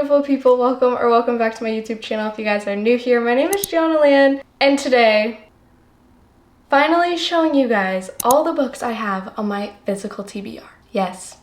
beautiful people, welcome back to my YouTube channel. If you guys are new here, my name is Gianna Lian, and today, finally showing you guys all the books I have on my physical TBR. Yes.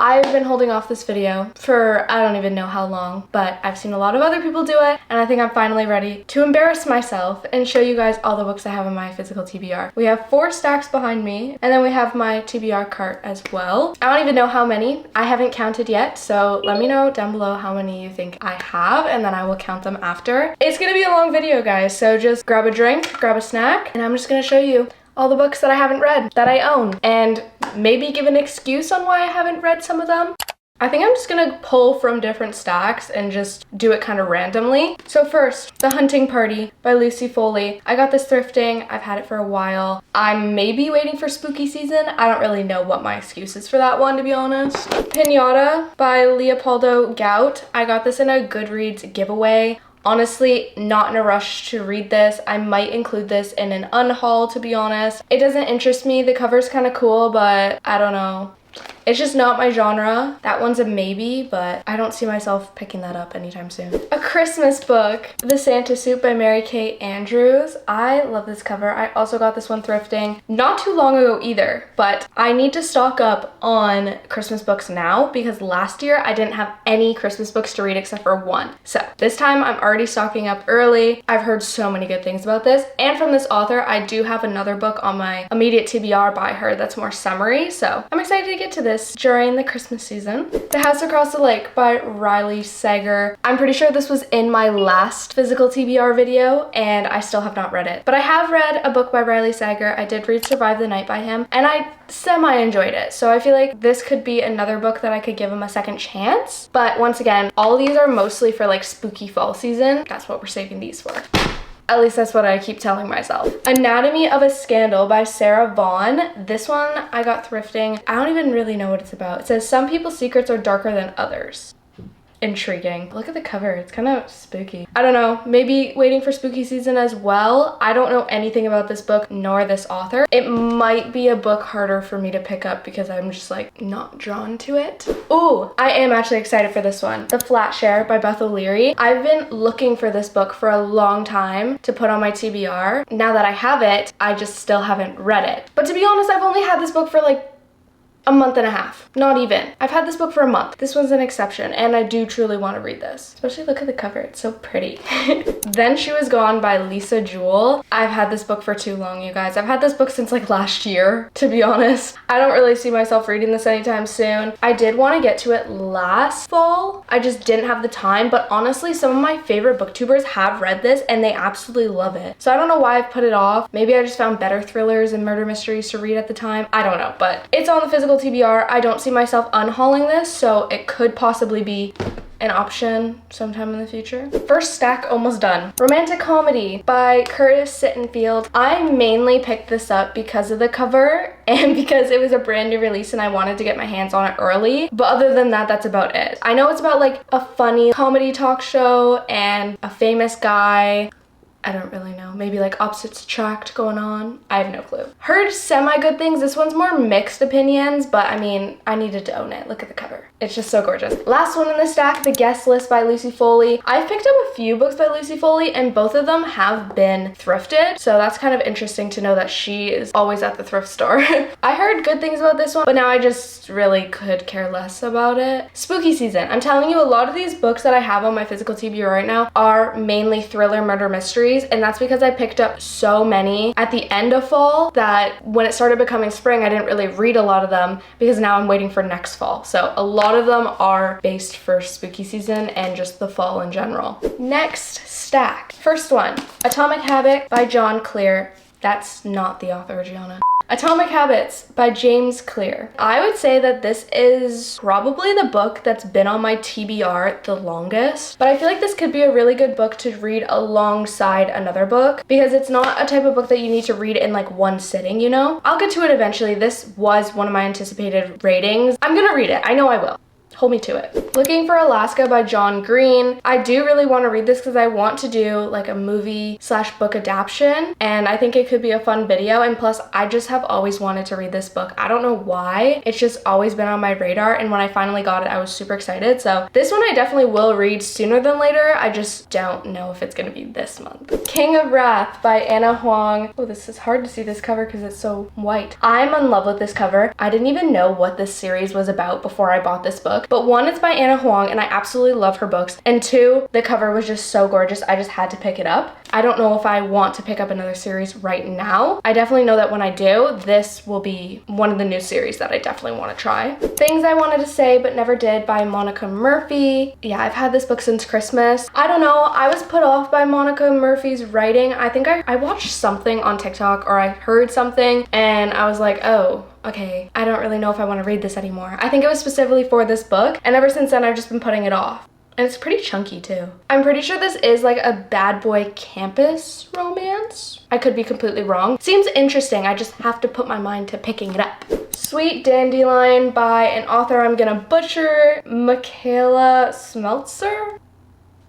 I've been holding off this video for I don't even know how long, but I've seen a lot of other people do it, and I think I'm finally ready to embarrass myself and show you guys all the books I have in my physical TBR. We have 4 stacks behind me, and then we have my TBR cart as well. I don't even know how many. I haven't counted yet, so let me know down below how many you think I have, and then I will count them after. It's gonna be a long video, guys, so just grab a drink, grab a snack, and I'm just gonna show you all the books that I haven't read, that I own, and maybe give an excuse on why I haven't read some of them. I think I'm just gonna pull from different stacks and just do it kind of randomly. So first, The Hunting Party by Lucy Foley. I got this thrifting. I've had it for a while. I'm maybe waiting for spooky season. I don't really know what my excuse is for that one, to be honest. Pinata by Leopoldo Gout. I got this in a Goodreads giveaway. Honestly, not in a rush to read this. I might include this in an unhaul, to be honest. It doesn't interest me. The cover's kind of cool, but I don't know. It's just not my genre. That one's a maybe, but I don't see myself picking that up anytime soon. A Christmas book, The Santa Suit by Mary Kay Andrews. I love this cover. I also got this one thrifting not too long ago either, but I need to stock up on Christmas books now because last year I didn't have any Christmas books to read except for one. So this time I'm already stocking up early. I've heard so many good things about this, and from this author, I do have another book on my immediate TBR by her that's more summary, so I'm excited to get to this during the Christmas season. The House Across the Lake by Riley Sager. I'm pretty sure this was in my last physical TBR video and I still have not read it. But I have read a book by Riley Sager. I did read Survive the Night by him and I semi-enjoyed it. So I feel like this could be another book that I could give him a second chance. But once again, all of these are mostly for like spooky fall season. That's what we're saving these for. At least that's what I keep telling myself. Anatomy of a Scandal by Sarah Vaughn. This one I got thrifting. I don't even really know what it's about. It says some people's secrets are darker than others. Intriguing. Look at the cover. It's kind of spooky. I don't know. Maybe waiting for spooky season as well. I don't know anything about this book nor this author. It might be a book harder for me to pick up because I'm just like not drawn to it. Ooh, I am actually excited for this one. The Flat Share by Beth O'Leary. I've been looking for this book for a long time to put on my TBR. Now that I have it, I just still haven't read it. But to be honest, I've only had this book for like a month and a half. Not even. I've had this book for a month. This one's an exception, and I do truly want to read this. Especially look at the cover. It's so pretty. Then She Was Gone by Lisa Jewell. I've had this book for too long, you guys. I've had this book since like last year, to be honest. I don't really see myself reading this anytime soon. I did want to get to it last fall. I just didn't have the time, but honestly, some of my favorite booktubers have read this and they absolutely love it. So I don't know why I've put it off. Maybe I just found better thrillers and murder mysteries to read at the time. I don't know, but it's on the physical TBR. I don't see myself unhauling this, so it could possibly be an option sometime in the future. First stack almost done. Romantic Comedy by Curtis Sittenfeld. I mainly picked this up because of the cover and because it was a brand new release and I wanted to get my hands on it early. But other than that, that's about it. I know it's about like a funny comedy talk show and a famous guy. I don't really know. Maybe like opposites attract going on. I have no clue. Heard semi-good things. This one's more mixed opinions, but I mean, I needed to own it. Look at the cover. It's just so gorgeous. Last one in the stack, The Guest List by Lucy Foley. I've picked up a few books by Lucy Foley and both of them have been thrifted. So that's kind of interesting to know that she is always at the thrift store. I heard good things about this one, but now I just really could care less about it. Spooky season. I'm telling you, a lot of these books that I have on my physical TBR right now are mainly thriller murder mysteries. And that's because I picked up so many at the end of fall that when it started becoming spring, I didn't really read a lot of them because now I'm waiting for next fall. So a lot of them are based for spooky season and just the fall in general. Next stack. First one, Atomic Habit by John Clear. That's not the author, Gianna. Atomic Habits by James Clear. I would say that this is probably the book that's been on my TBR the longest, but I feel like this could be a really good book to read alongside another book because it's not a type of book that you need to read in like one sitting, you know? I'll get to it eventually. This was one of my anticipated ratings. I'm gonna read it. I know I will. hold me to it. Looking for Alaska by John Green. I do really want to read this because I want to do like a movie / book adaptation, and I think it could be a fun video, and plus I just have always wanted to read this book. I don't know why. It's just always been on my radar, and when I finally got it, I was super excited. So this one I definitely will read sooner than later. I just don't know if it's gonna be this month. King of Wrath by Anna Huang. Oh, this is hard to see this cover because it's so white. I'm in love with this cover. I didn't even know what this series was about before I bought this book, but one, it's by Anna Huang and I absolutely love her books, and two, the cover was just so gorgeous. I just had to pick it up. I don't know if I want to pick up another series right now. I definitely know that when I do, this will be one of the new series that I definitely want to try. Things I Wanted to Say But Never Did by Monica Murphy. Yeah, I've had this book since Christmas. I don't know, I was put off by Monica Murphy's writing. I think I watched something on TikTok, or I heard something and I was like, oh, okay, I don't really know if I want to read this anymore. I think it was specifically for this book, and ever since then I've just been putting it off. And it's pretty chunky too. I'm pretty sure this is like a bad boy campus romance. I could be completely wrong. Seems interesting, I just have to put my mind to picking it up. Sweet Dandelion by an author I'm gonna butcher, Michaela Smeltzer?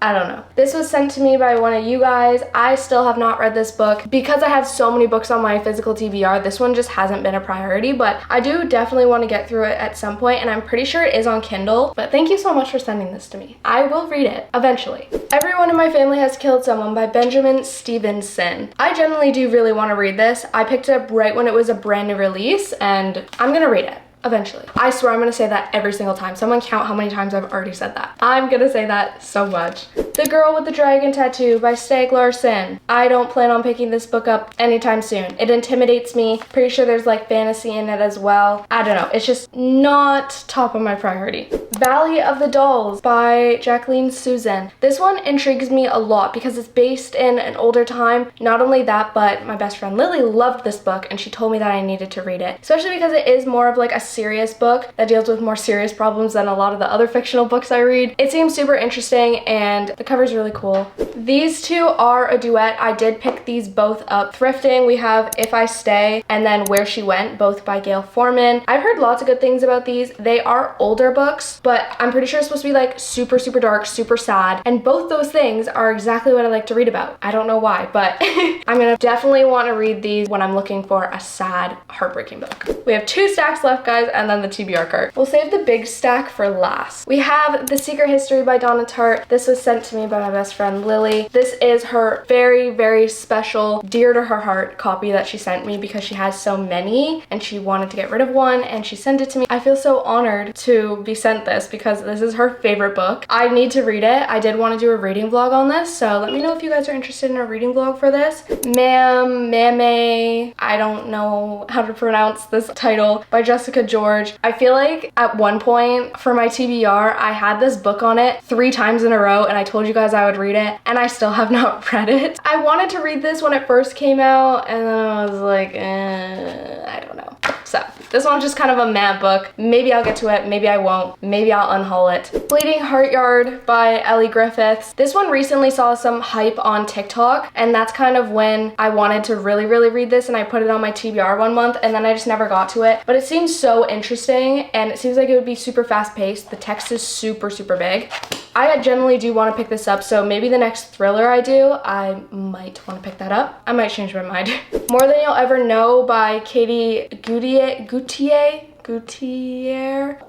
I don't know. This was sent to me by one of you guys. I still have not read this book. Because I have so many books on my physical TBR, this one just hasn't been a priority, but I do definitely want to get through it at some point, and I'm pretty sure it is on Kindle. But thank you so much for sending this to me. I will read it eventually. Everyone in My Family Has Killed Someone by Benjamin Stevenson. I generally do really want to read this. I picked it up right when it was a brand new release, and I'm gonna read it. Eventually. I swear I'm gonna say that every single time. Someone count how many times I've already said that. I'm gonna say that so much. The Girl with the Dragon Tattoo by Steg Larsson. I don't plan on picking this book up anytime soon. It intimidates me. Pretty sure there's like fantasy in it as well. I don't know. It's just not top of my priority. Valley of the Dolls by Jacqueline Susan. This one intrigues me a lot because it's based in an older time. Not only that, but my best friend Lily loved this book and she told me that I needed to read it. Especially because it is more of like a serious book that deals with more serious problems than a lot of the other fictional books I read. It seems super interesting and the cover's really cool. These two are a duet. I did pick these both up thrifting. We have If I Stay and then Where She Went, both by Gail Forman. I've heard lots of good things about these. They are older books, but I'm pretty sure it's supposed to be like super dark, super sad, and both those things are exactly what I like to read about. I don't know why, but I'm gonna definitely want to read these when I'm looking for a sad, heartbreaking book. We have 2 stacks left, guys, and then the TBR cart. We'll save the big stack for last. We have The Secret History by Donna Tartt. This was sent to me by my best friend Lily. This is her very special, dear to her heart copy that she sent me because she has so many and she wanted to get rid of one and she sent it to me. I feel so honored to be sent this because this is her favorite book. I need to read it. I did want to do a reading vlog on this, so let me know if you guys are interested in a reading vlog for this. Mame, I don't know how to pronounce this title, by Jessica George. I feel like at one point for my TBR, I had this book on it 3 times in a row and I told you guys I would read it and I still have not read it. I wanted to read this when it first came out and then I was like, I don't know. So this one's just kind of a mad book. Maybe I'll get to it, maybe I won't, maybe I'll unhaul it. Bleeding Heart Yard by Ellie Griffiths. This one recently saw some hype on TikTok and that's kind of when I wanted to really read this and I put it on my TBR one month and then I just never got to it. But it seems so interesting and it seems like it would be super fast paced. The text is super big. I generally do want to pick this up, so maybe the next thriller I do, I might want to pick that up. I might change my mind. More Than You'll Ever Know by Katie Gutierrez.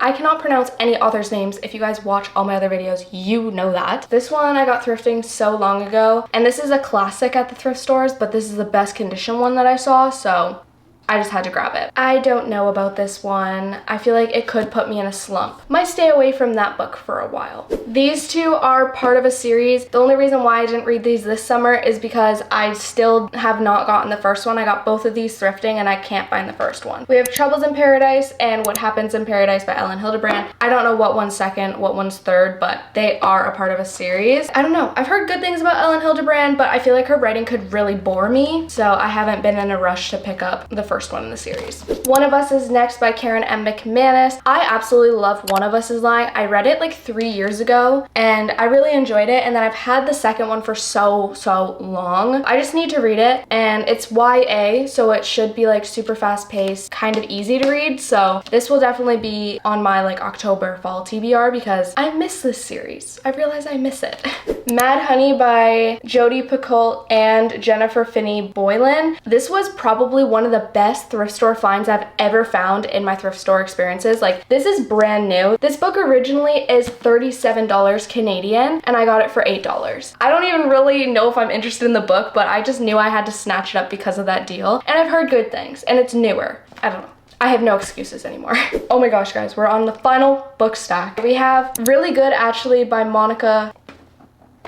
I cannot pronounce any authors' names. If you guys watch all my other videos, you know that. This one I got thrifting so long ago, and this is a classic at the thrift stores, but this is the best condition one that I saw, so I just had to grab it. I don't know about this one. I feel like it could put me in a slump. Might stay away from that book for a while. These two are part of a series. The only reason why I didn't read these this summer is because I still have not gotten the first one. I got both of these thrifting and I can't find the first one. We have Troubles in Paradise and What Happens in Paradise by Ellen Hildebrand. I don't know what one's second, what one's third, but they are a part of a series. I don't know. I've heard good things about Ellen Hildebrand, but I feel like her writing could really bore me, so I haven't been in a rush to pick up the first first one in the series. One of Us is next by Karen M. McManus. I absolutely love One of Us is Lying. I read it like 3 years ago and I really enjoyed it, and then I've had the second one for so long. I just need to read it, and it's YA, so it should be like super fast paced, kind of easy to read. So this will definitely be on my like October fall TBR because I miss this series. I realize I miss it. Mad Honey by Jodi Picoult and Jennifer Finney Boylan. This was probably one of the best thrift store finds I've ever found in my thrift store experiences. Like, this is brand new. This book originally is $37 Canadian and I got it for $8. I don't even really know if I'm interested in the book, but I just knew I had to snatch it up because of that deal. And I've heard good things, and it's newer. I don't know. I have no excuses anymore. Oh my gosh, guys, we're on the final book stack. We have Really Good Actually by Monica.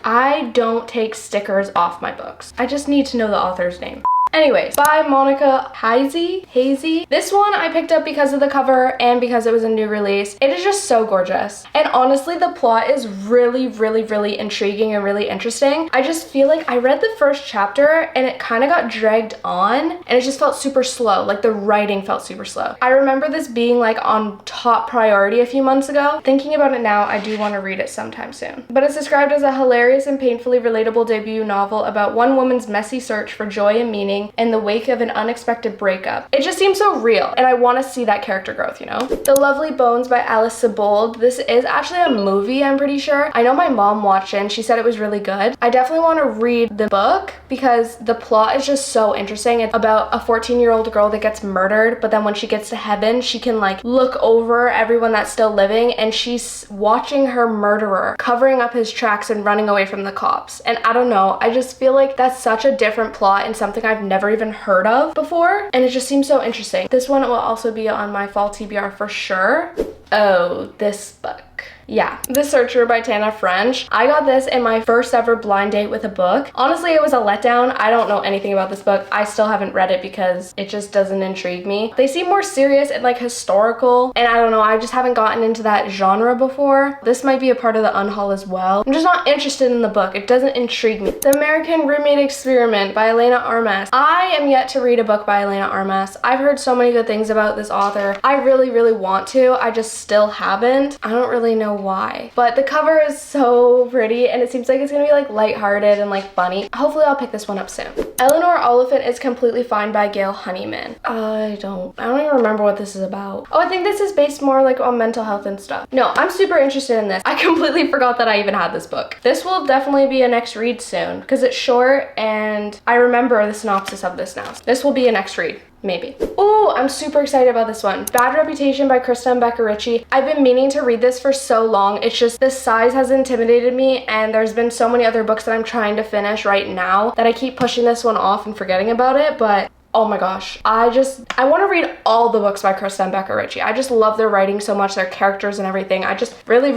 I don't take stickers off my books. I just need to know the author's name. Anyways, by Monica Hazy. This one I picked up because of the cover and because it was a new release. It is just so gorgeous. And honestly, the plot is really intriguing and really interesting. I just feel like I read the first chapter and it kind of got dragged on and it just felt super slow. Like, the writing felt super slow. I remember this being like on top priority a few months ago. Thinking about it now, I do want to read it sometime soon. But it's described as a hilarious and painfully relatable debut novel about one woman's messy search for joy and meaning in the wake of an unexpected breakup. It just seems so real, and I want to see that character growth, you know? The Lovely Bones by Alice Sebold. This is actually a movie, I'm pretty sure. I know my mom watched it and she said it was really good. I definitely want to read the book because the plot is just so interesting. It's about a 14-year-old girl that gets murdered, but then when she gets to heaven, she can like look over everyone that's still living, and she's watching her murderer covering up his tracks and running away from the cops. And I don't know, I just feel like that's such a different plot and something I've never even heard of before, and it just seems so interesting. This one will also be on my fall TBR for sure. Oh, this book. Yeah, The Searcher by Tana French. I got this in my first ever blind date with a book. Honestly, it was a letdown. I don't know anything about this book. I still haven't read it because it just doesn't intrigue me. They seem more serious and like historical, and I don't know, I just haven't gotten into that genre before. This might be a part of the unhaul as well. I'm just not interested in the book. It doesn't intrigue me. The American Roommate Experiment by Elena Armas. I am yet to read a book by Elena Armas. I've heard so many good things about this author. I really want to. I just still haven't. I don't really know why, but the cover is so pretty and it seems like it's gonna be like lighthearted and like funny. Hopefully I'll pick this one up soon. Eleanor Oliphant is Completely Fine by Gail Honeyman. I don't even remember what this is about. Oh, I think this is based more like on mental health and stuff. No, I'm super interested in this. I completely forgot that I even had this book. This will definitely be a next read soon because it's short and I remember the synopsis of this now. This will be a next read. Maybe. Oh, I'm super excited about this one. Bad Reputation by Krista and Becca Ritchie. I've been meaning to read this for so long. It's just the size has intimidated me, and there's been so many other books that I'm trying to finish right now that I keep pushing this one off and forgetting about it, but oh my gosh, I want to read all the books by Krista and Becca Ritchie. I just love their writing so much, their characters and everything. I just really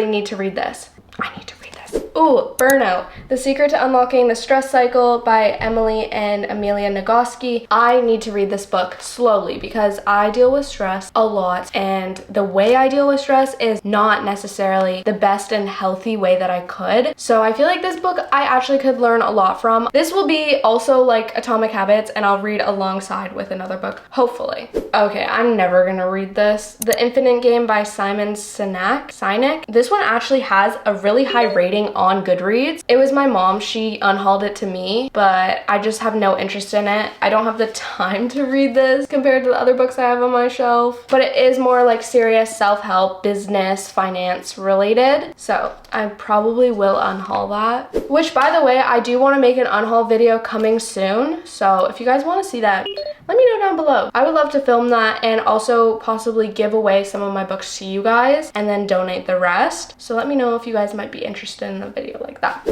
need to read this. I need to read this. Ooh, Burnout. The Secret to Unlocking the Stress Cycle by Emily and Amelia Nagoski. I need to read this book slowly because I deal with stress a lot, and the way I deal with stress is not necessarily the best and healthy way that I could. So I feel like this book I actually could learn a lot from. This will be also like Atomic Habits, and I'll read alongside with another book, hopefully. Okay, I'm never gonna read this. The Infinite Game by Simon Sinek. This one actually has a really high rating on Goodreads. It was my mom, she unhauled it to me, but I just have no interest in it. I don't have the time to read this compared to the other books I have on my shelf, but it is more like serious self-help, business, finance related, so I probably will unhaul that. Which, by the way, I do want to make an unhaul video coming soon, so if you guys want to see that, let me know down below. I would love to film that and also possibly give away some of my books to you guys and then donate the rest. So let me know if you guys might be interested in a video like that.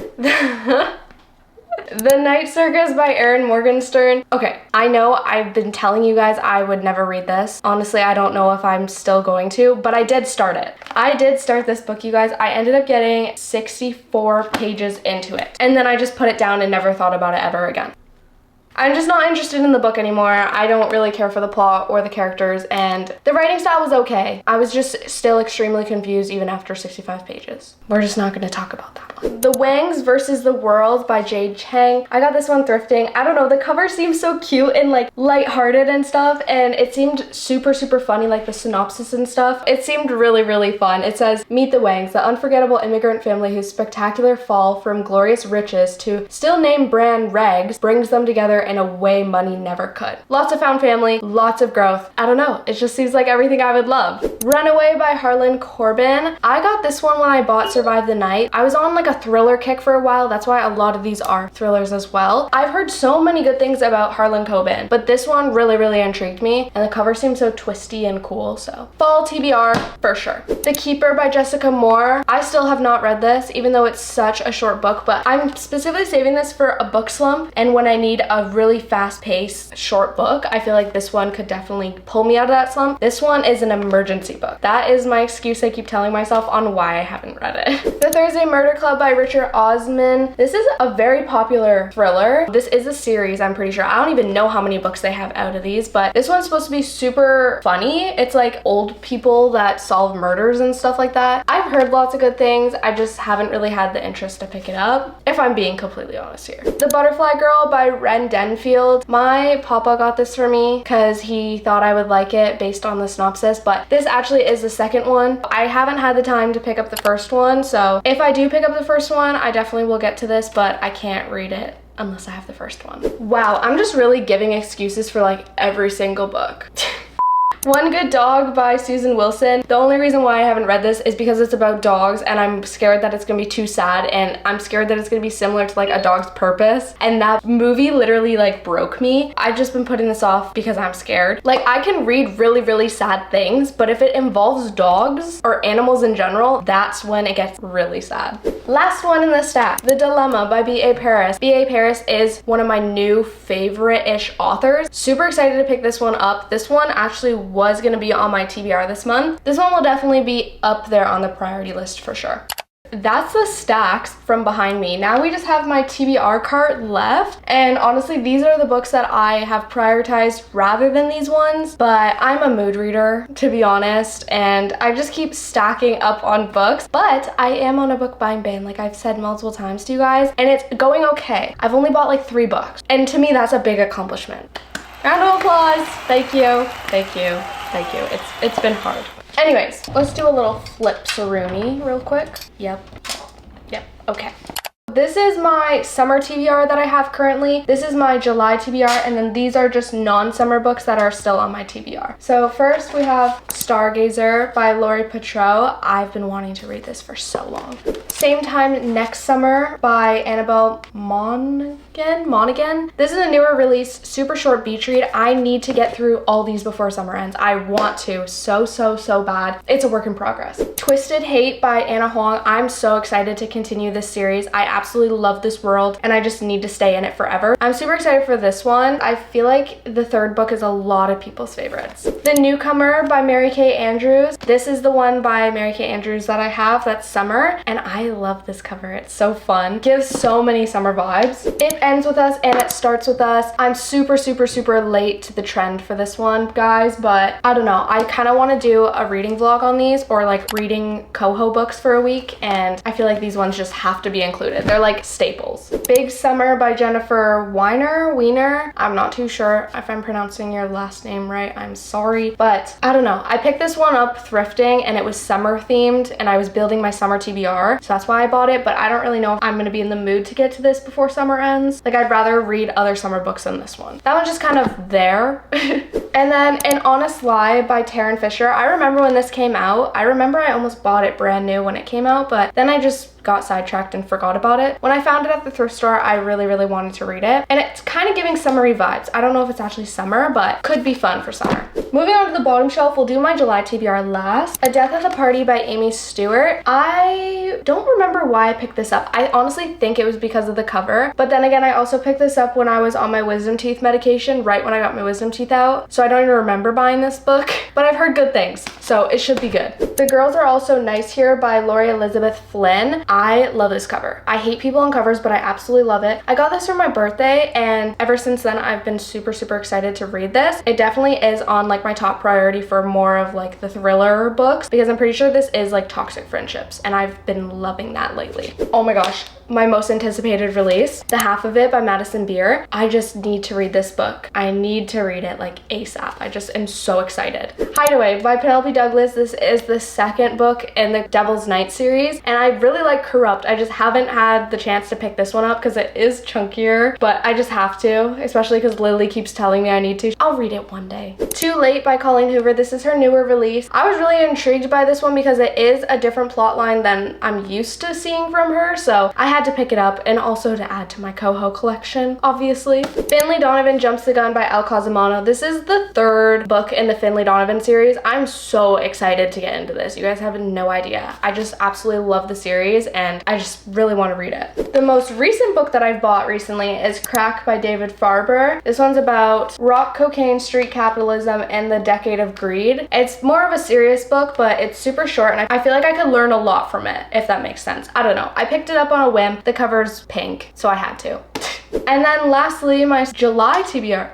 The Night Circus by Erin Morgenstern. Okay, I know I've been telling you guys I would never read this. Honestly, I don't know if I'm still going to, but I did start it. I did start this book, you guys. I ended up getting 64 pages into it. And then I just put it down and never thought about it ever again. I'm just not interested in the book anymore. I don't really care for the plot or the characters, and the writing style was okay. I was just still extremely confused even after 65 pages. We're just not gonna talk about that one. The Wangs versus the World by Jade Chang. I got this one thrifting. I don't know, the cover seems so cute and like lighthearted and stuff, and it seemed super funny, like the synopsis and stuff. It seemed really fun. It says, meet the Wangs, the unforgettable immigrant family whose spectacular fall from glorious riches to still name brand rags brings them together in a way money never could. Lots of found family, lots of growth. I don't know, it just seems like everything I would love. Runaway by Harlan Coben. I got this one when I bought Survive the Night. I was on like a thriller kick for a while. That's why a lot of these are thrillers as well. I've heard so many good things about Harlan Coben, but this one really intrigued me, and the cover seems so twisty and cool, so fall TBR for sure. The Keeper by Jessica Moore. I still have not read this, even though it's such a short book, but I'm specifically saving this for a book slump, and when I need a really fast-paced short book, I feel like this one could definitely pull me out of that slump. This one is an emergency book. That is my excuse I keep telling myself on why I haven't read it. The Thursday Murder Club by Richard Osman. This is a very popular thriller. This is a series, I'm pretty sure. I don't even know how many books they have out of these, but this one's supposed to be super funny. It's like old people that solve murders and stuff like that. I've heard lots of good things. I just haven't really had the interest to pick it up, if I'm being completely honest here. The Butterfly Girl by Ren Denfield. My papa got this for me because he thought I would like it based on the synopsis, but this actually is the second one. I haven't had the time to pick up the first one, so if I do pick up the first one, I definitely will get to this, but I can't read it unless I have the first one. Wow, I'm just really giving excuses for like every single book. One Good Dog by Susan Wilson. The only reason why I haven't read this is because it's about dogs, and I'm scared that it's gonna be too sad, and I'm scared that it's gonna be similar to like A Dog's Purpose, and that movie literally like broke me. I've just been putting this off because I'm scared. Like, I can read really sad things, but if it involves dogs or animals in general, that's when it gets really sad. Last one in the stack, The Dilemma by B.A. Paris. B.A. Paris is one of my new favorite-ish authors. Super excited to pick this one up. This one actually was gonna be on my TBR this month. This one will definitely be up there on the priority list for sure. That's the stacks from behind me. Now we just have my TBR cart left, and honestly these are the books that I have prioritized rather than these ones, but I'm a mood reader, to be honest, and I just keep stacking up on books. But I am on a book buying ban, like I've said multiple times to you guys, and it's going okay. I've only bought like 3 books, and to me that's a big accomplishment. Round of applause. Thank you. It's been hard. Anyways, let's do a little flip-saroonie real quick. Yep, okay. This is my summer TBR that I have currently. This is my July TBR, and then these are just non-summer books that are still on my TBR. So first we have Stargazer by Laurie Petro. I've been wanting to read this for so long. Same Time Next Summer by Annabelle Monaghan. This is a newer release, super short beach read. I need to get through all these before summer ends. I want to so bad. It's a work in progress. Twisted Hate by Anna Huang. I'm so excited to continue this series. I absolutely love this world, and I just need to stay in it forever. I'm super excited for this one. I feel like the third book is a lot of people's favorites. The Newcomer by Mary Kay Andrews. This is the one by Mary Kay Andrews that I have, that's summer, and I love this cover. It's so fun. Gives so many summer vibes. It Ends With Us and It Starts With Us. I'm super late to the trend for this one, guys, but I don't know. I kind of want to do a reading vlog on these, or like reading Coho books for a week, and I feel like these ones just have to be included. They're like staples. Big Summer by Jennifer Weiner. I'm not too sure if I'm pronouncing your last name right. I'm sorry, but I don't know. I picked this one up thrifting, and it was summer themed, and I was building my summer TBR, so that's why I bought it, but I don't really know if I'm gonna be in the mood to get to this before summer ends. Like, I'd rather read other summer books than this one. That one's just kind of there. And then An Honest Lie by Taryn Fisher. I remember when this came out. I remember I almost bought it brand new when it came out, but then I just got sidetracked and forgot about it. When I found it at the thrift store, I really wanted to read it, and it's kind of giving summery vibes. I don't know if it's actually summer, but could be fun for summer. Moving on to the bottom shelf, we'll do my July TBR last. A Death at the Party by Amy Stewart. I don't remember why I picked this up. I honestly think it was because of the cover, but then again, I also picked this up when I was on my wisdom teeth medication, right when I got my wisdom teeth out, so I don't even remember buying this book, but I've heard good things, so it should be good. The Girls Are Also Nice Here by Lori Elizabeth Flynn. I love this cover. I hate people on covers, but I absolutely love it. I got this for my birthday, and ever since then, I've been super excited to read this. It definitely is on like my top priority for more of like the thriller books, because I'm pretty sure this is like toxic friendships, and I've been loving that lately. Oh my gosh, my most anticipated release, The Half of It by Madison Beer. I just need to read this book. I need to read it like ASAP. I just am so excited. Hideaway by Penelope Douglas. This is the second book in the Devil's Night series, and I really like Corrupt. I just haven't had the chance to pick this one up because it is chunkier, but I just have to, especially because Lily keeps telling me I need to. I'll read it one day. Too Late by Colleen Hoover. This is her newer release. I was really intrigued by this one because it is a different plot line than I'm used to seeing from her, so I had to pick it up, and also to add to my coho collection, obviously. Finley Donovan Jumps the Gun by Elle Cosimano. This is the third book in the Finley Donovan series. I'm so excited to get into this. You guys have no idea. I just absolutely love the series, and I just really want to read it. The most recent book that I've bought recently is Crack by David Farber. This one's about rock, cocaine, street capitalism, and the decade of greed. It's more of a serious book, but it's super short, and I feel like I could learn a lot from it, if that makes sense. I don't know. I picked it up on a whim. The cover's pink, so I had to. And then lastly, my July TBR.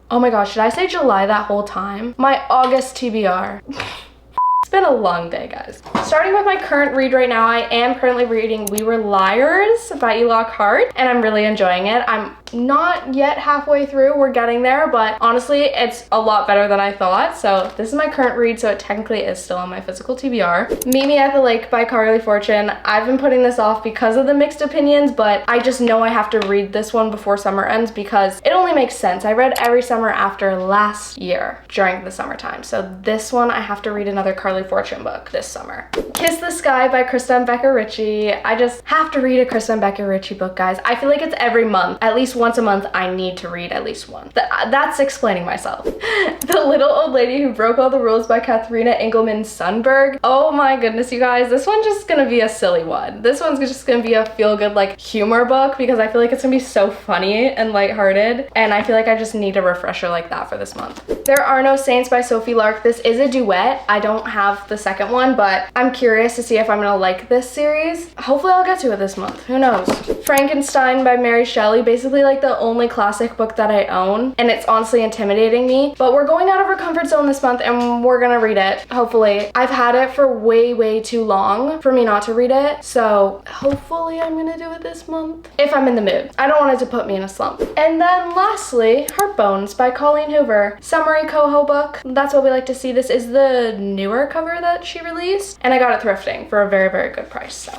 Oh my gosh, did I say July that whole time? My August TBR. It's been a long day, guys. Starting with my current read right now, I am currently reading We Were Liars by Eloch Hart, and I'm really enjoying it. I'm not yet halfway through. We're getting there, but honestly, it's a lot better than I thought. So this is my current read, so it technically is still on my physical TBR. Meet Me at the Lake by Carly Fortune. I've been putting this off because of the mixed opinions, but I just know I have to read this one before summer ends because it only makes sense. I read every summer after last year during the summertime. So this one, I have to read another Carly Fortune book this summer. Kiss the Sky by Krista and Becca Ritchie. I just have to read a Krista and Becca Ritchie book, guys. I feel like it's every month. At least once a month, I need to read at least one. That's explaining myself. The Little Old Lady Who Broke All the Rules by Katharina Engelman Sundberg. Oh my goodness, you guys. This one's just gonna be a silly one. This one's just gonna be a feel-good like humor book because I feel like it's gonna be so funny and lighthearted, and I feel like I just need a refresher like that for this month. There Are No Saints by Sophie Lark. This is a duet. I don't have the second one, but I'm curious to see if I'm gonna like this series. Hopefully I'll get to it this month. Who knows? Frankenstein by Mary Shelley. Basically like the only classic book that I own, and it's honestly intimidating me, but we're going out of our comfort zone this month and we're gonna read it, hopefully. I've had it for way too long for me not to read it, so hopefully I'm gonna do it this month if I'm in the mood. I don't want it to put me in a slump. And then lastly, Heartbones by Colleen Hoover. Summary coho book. That's what we like to see. This is the newer cover that she released, and I got it thrifting for a very good price, so.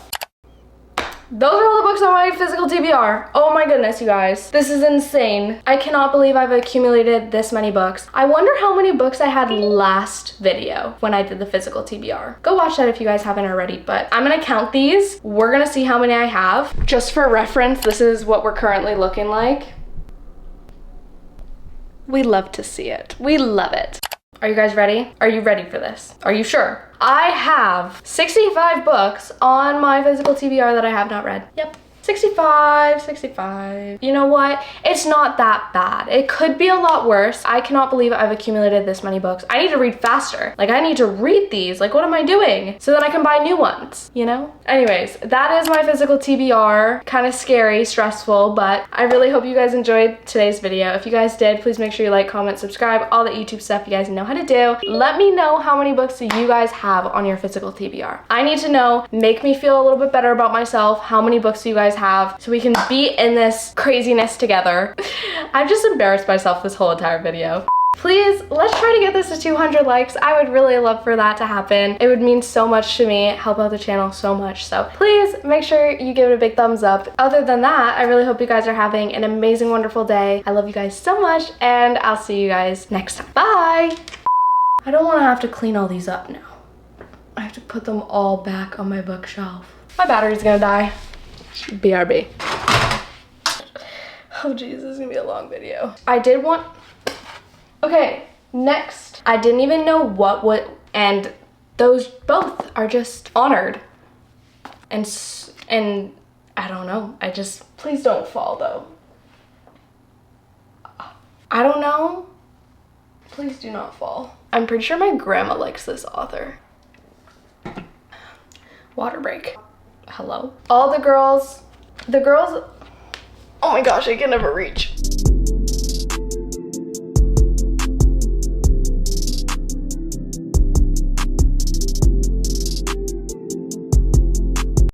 Those are all the books on my physical TBR. Oh my goodness, you guys. This is insane. I cannot believe I've accumulated this many books. I wonder how many books I had last video when I did the physical TBR. Go watch that if you guys haven't already, but I'm gonna count these. We're gonna see how many I have. Just for reference, this is what we're currently looking like. We love to see it. We love it. Are you guys ready? Are you ready for this? Are you sure? I have 65 books on my physical TBR that I have not read. Yep. 65. You know what? It's not that bad. It could be a lot worse. I cannot believe I've accumulated this many books. I need to read faster. Like, I need to read these. Like, what am I doing? So that I can buy new ones, you know? Anyways, that is my physical TBR. Kind of scary, stressful, but I really hope you guys enjoyed today's video. If you guys did, please make sure you like, comment, subscribe, all the YouTube stuff you guys know how to do. Let me know how many books do you guys have on your physical TBR. I need to know. Make me feel a little bit better about myself. How many books do you guys have so we can be in this craziness together. I've just embarrassed myself this whole entire video. Please, let's try to get this to 200 likes. I would really love for that to happen. It would mean so much to me, help out the channel so much. So please make sure you give it a big thumbs up. Other than that, I really hope you guys are having an amazing, wonderful day. I love you guys so much, and I'll see you guys next time. Bye! I don't want to have to clean all these up now. I have to put them all back on my bookshelf. My battery's gonna die. BRB. Oh geez, this is gonna be a long video. I did want... Okay, Next, I didn't even know and those both are just honored. And I don't know, please don't fall though. I don't know. Please do not fall. I'm pretty sure my grandma likes this author. Water break. Hello? All the girls, oh my gosh, I can never reach.